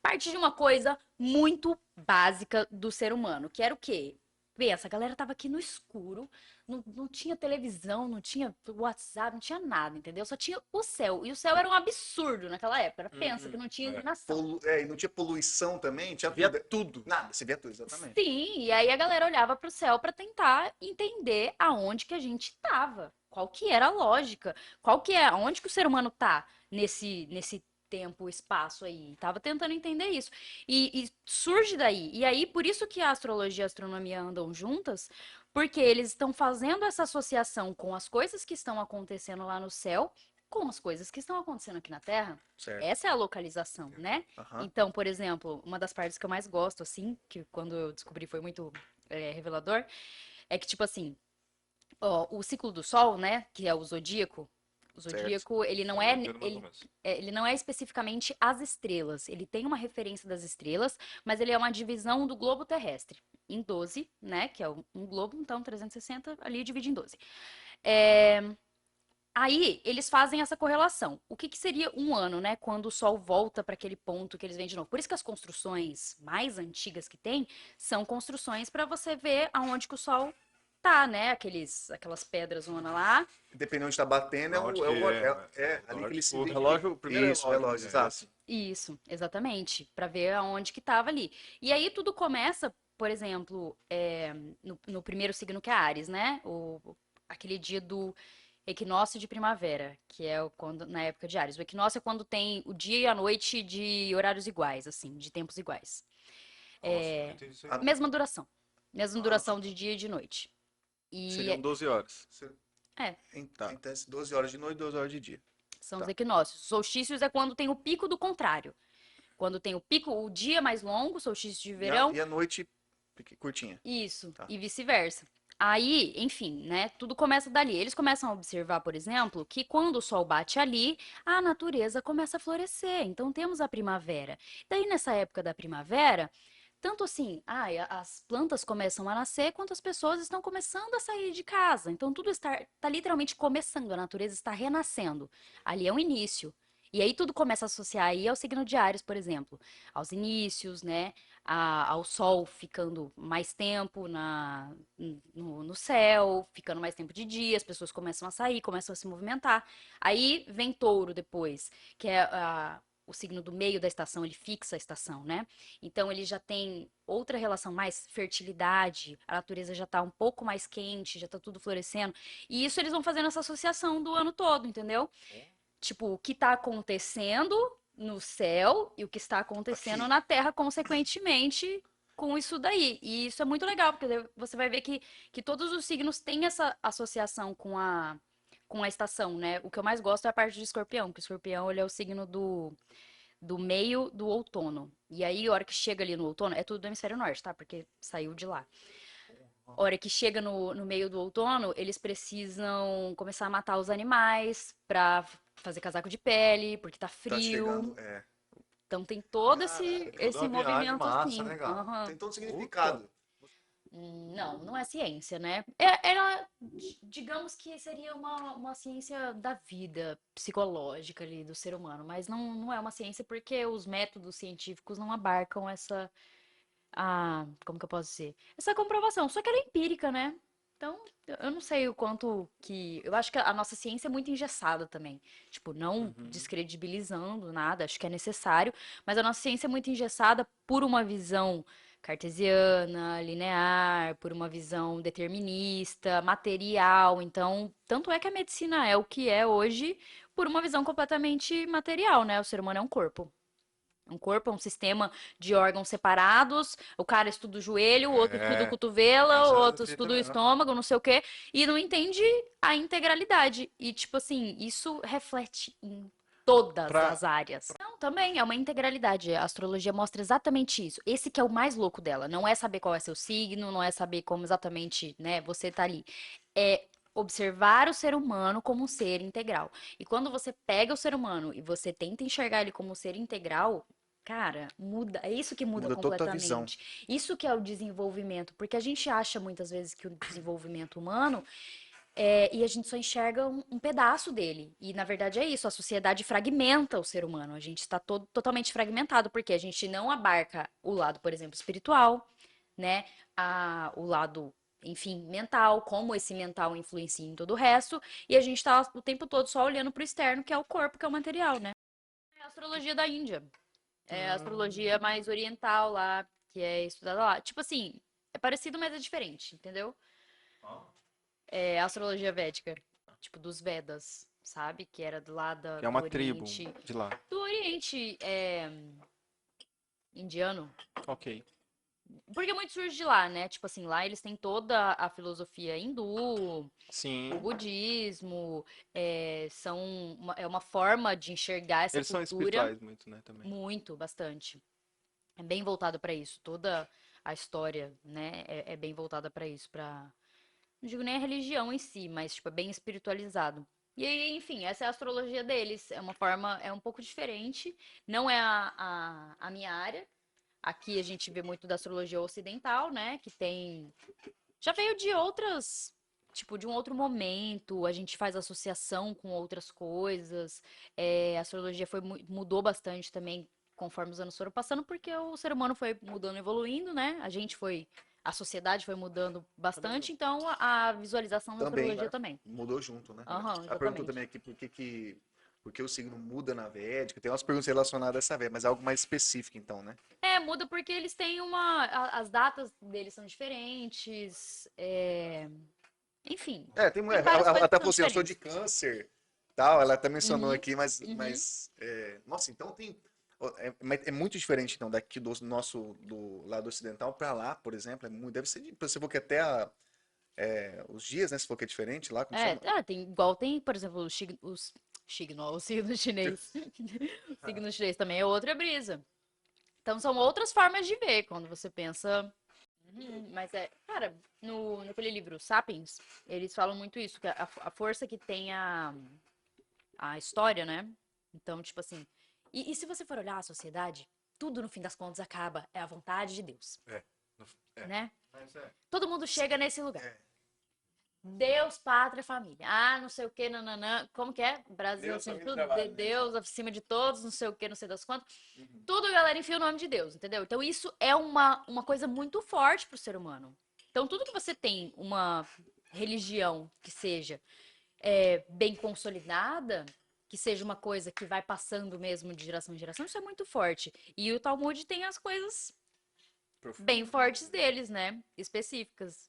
Parte de uma coisa muito básica do ser humano, que era o quê? Pensa, a galera tava aqui no escuro, não tinha televisão, não tinha WhatsApp, não tinha nada, entendeu? Só tinha o céu. E o céu era um absurdo naquela época. Pensa que não tinha É. iluminação. E não tinha poluição também, tinha Via tudo. tudo. Nada, você via tudo, exatamente. Sim, e aí a galera olhava para o céu para tentar entender aonde que a gente estava, qual que era a lógica, qual que é, aonde que o ser humano tá nesse tempo, espaço aí. Tava tentando entender isso. E surge daí. E aí, por isso que a astrologia e a astronomia andam juntas, porque eles estão fazendo essa associação com as coisas que estão acontecendo lá no céu, com as coisas que estão acontecendo aqui na Terra. Certo. Essa é a localização, né? Aham. Então, por exemplo, uma das partes que eu mais gosto, assim, que quando eu descobri foi muito revelador, é que, tipo assim, ó, o ciclo do Sol, né, que é o Certo. zodíaco, Eu não entendo mais ou menos. ele não é especificamente as estrelas, ele tem uma referência das estrelas, mas ele é uma divisão do globo terrestre, em 12, né, que é um globo, então 360 ali divide em 12. É, aí eles fazem essa correlação. O que, que seria um ano, né? Quando o Sol volta para aquele ponto que eles vêm de novo. Por isso que as construções mais antigas que tem são construções para você ver aonde que o Sol tá, né? Aquelas pedras zona lá. Dependendo onde tá batendo, Aonde que é? é Na ali hora, que ele se tipo, o vê. relógio, o primeiro Isso, relógio, né? exato. Esse. Isso, exatamente, para ver aonde que tava ali. E aí tudo começa, por exemplo, no primeiro signo que é Áries, né? Aquele dia do equinócio de primavera, que é quando, na época de Áries. O equinócio é quando tem o dia e a noite de horários iguais, assim, de tempos iguais. Nossa, não entendi isso aí Ah, não. Mesma duração. Mesma Nossa, duração de dia e de noite. Seriam E 12 horas. é, Tá. em tese, 12 horas de noite, 12 horas de dia. são os Tá. equinócios. Solstícios é quando tem o pico do contrário. Quando tem o pico, o dia mais longo, solstício de verão, E a noite curtinha. isso, Tá. e vice-versa. Aí, enfim, né, tudo começa dali. Eles começam a observar, por exemplo, que quando o sol bate ali, a natureza começa a florescer. Então temos a primavera. Daí, nessa época da primavera, tanto assim, as plantas começam a nascer, quanto as pessoas estão começando a sair de casa. Então tudo está literalmente começando, a natureza está renascendo. Ali é o início. E aí tudo começa a associar aí ao signo de Áries, por exemplo, aos inícios, né? Ao sol ficando mais tempo no céu, ficando mais tempo de dia, as pessoas começam a sair, começam a se movimentar. Aí vem Touro depois, que é o signo do meio da estação, ele fixa a estação, né? Então ele já tem outra relação mais fertilidade, a natureza já tá um pouco mais quente, já tá tudo florescendo. E isso eles vão fazendo essa associação do ano todo, entendeu? Tipo, o que está acontecendo no céu e o que está acontecendo Aqui. na Terra, consequentemente, com isso daí. E isso é muito legal, porque você vai ver que todos os signos têm essa associação com a estação, né? O que eu mais gosto é a parte de escorpião, porque o escorpião ele é o signo do meio do outono. E aí, a hora que chega ali no outono, é tudo do hemisfério norte, tá? Porque saiu de lá. A hora que chega no meio do outono, eles precisam começar a matar os animais pra fazer casaco de pele, porque tá Tá chegando. frio. É. Então tem todo Caraca, toda esse uma viagem movimento massa, assim. né, cara? Aham. Tem todo Puta. significado. Não, não é ciência, né? Digamos que seria uma ciência da vida psicológica ali do ser humano, mas não é uma ciência porque os métodos científicos não abarcam como que eu posso dizer? Essa comprovação, só que ela é empírica, né? Então, eu não sei o quanto que. Eu acho que a nossa ciência é muito engessada também. Tipo, não Uhum. descredibilizando nada, acho que é necessário, mas a nossa ciência é muito engessada por uma visão cartesiana, linear, por uma visão determinista, material. Então, tanto é que a medicina é o que é hoje por uma visão completamente material, né? O ser humano é um corpo. Um corpo é um sistema de órgãos separados. O cara estuda o joelho, o outro estuda o É, cotovelo, tem o essa outro fita estuda o mesmo. estômago, não sei o quê, e não entende a integralidade. E, tipo assim, isso reflete em todas Pra, as áreas. Não, também é uma integralidade. A astrologia mostra exatamente isso. Esse que é o mais louco dela. Não é saber qual é seu signo, não é saber como exatamente, né, você tá ali. É observar o ser humano como um ser integral. E quando você pega o ser humano e você tenta enxergar ele como um ser integral, cara, muda. É isso que muda Muda toda a tua visão. completamente. Isso que é o desenvolvimento, porque a gente acha muitas vezes que o desenvolvimento humano E a gente só enxerga um pedaço dele. E, na verdade, é isso. A sociedade fragmenta o ser humano. A gente está todo, totalmente fragmentado, porque a gente não abarca o lado, por exemplo, espiritual, né? O lado, enfim, mental, como esse mental influencia em todo o resto. E a gente está o tempo todo só olhando para o externo, que é o corpo, que é o material, né? É a astrologia da Índia. É a astrologia mais oriental lá, que é estudada lá. Tipo assim, é parecido, mas é diferente, entendeu? É a astrologia védica, tipo dos Vedas, sabe? Que era do lado Que é do uma tribo Oriente. de lá. Do Oriente indiano. Ok. Porque muito surge de lá, né? Tipo assim, lá eles têm toda a filosofia hindu, o Sim. budismo, é uma forma de enxergar essa Eles são cultura espirituais muito, né, também. muito, bastante. É bem voltado para isso. Toda a história, né, é bem voltada para isso, para não digo nem a religião em si, mas tipo, é bem espiritualizado. E aí, enfim, essa é a astrologia deles. É uma forma, é um pouco diferente. Não é a minha área. Aqui a gente vê muito da astrologia ocidental, né? Que tem. Já veio de outras. Tipo, de um outro momento, a gente faz associação com outras coisas. A astrologia mudou bastante também conforme os anos foram passando, porque o ser humano foi mudando, evoluindo, né? A sociedade foi mudando bastante, então a visualização da Também, astrologia né? também. Mudou junto, né? Aham, Ela perguntou exatamente. também aqui por que o signo muda na Védica. Tem umas perguntas relacionadas a essa Védica, mas é algo mais específico, então, né? Muda porque eles têm as datas deles são diferentes, enfim, tem várias Ela coisas até que são falou assim, eu sou de diferentes. câncer, tal. Ela até mencionou Uhum, aqui, uhum. nossa, então tem, é muito diferente, então, daqui do lado ocidental para lá, por exemplo, deve ser, você falou que até os dias, né, se for que é diferente lá, como chama? Tem, por exemplo, o signo chinês. O signo chinês também é outra brisa. Então são outras formas de ver quando você pensa. Mas cara, naquele livro Sapiens, eles falam muito isso, que a força que tem a história, né? Então, tipo assim. E se você for olhar a sociedade, tudo no fim das contas acaba. É a vontade de Deus, É, é, né? mas Todo mundo chega nesse lugar. é. Deus, pátria, família. Ah, não sei o que, nananã. Como que é? Brasil Deus, acima de família e tudo. trabalho, né? Deus acima de todos, não sei o que, não sei das quantas. Uhum. Tudo, galera, enfia o nome de Deus, entendeu? Então, isso é uma coisa muito forte pro ser humano. Então, tudo que você tem uma religião que seja bem consolidada, que seja uma coisa que vai passando mesmo de geração em geração, isso é muito forte. E o Talmud tem as coisas bem fortes deles, né? Específicas.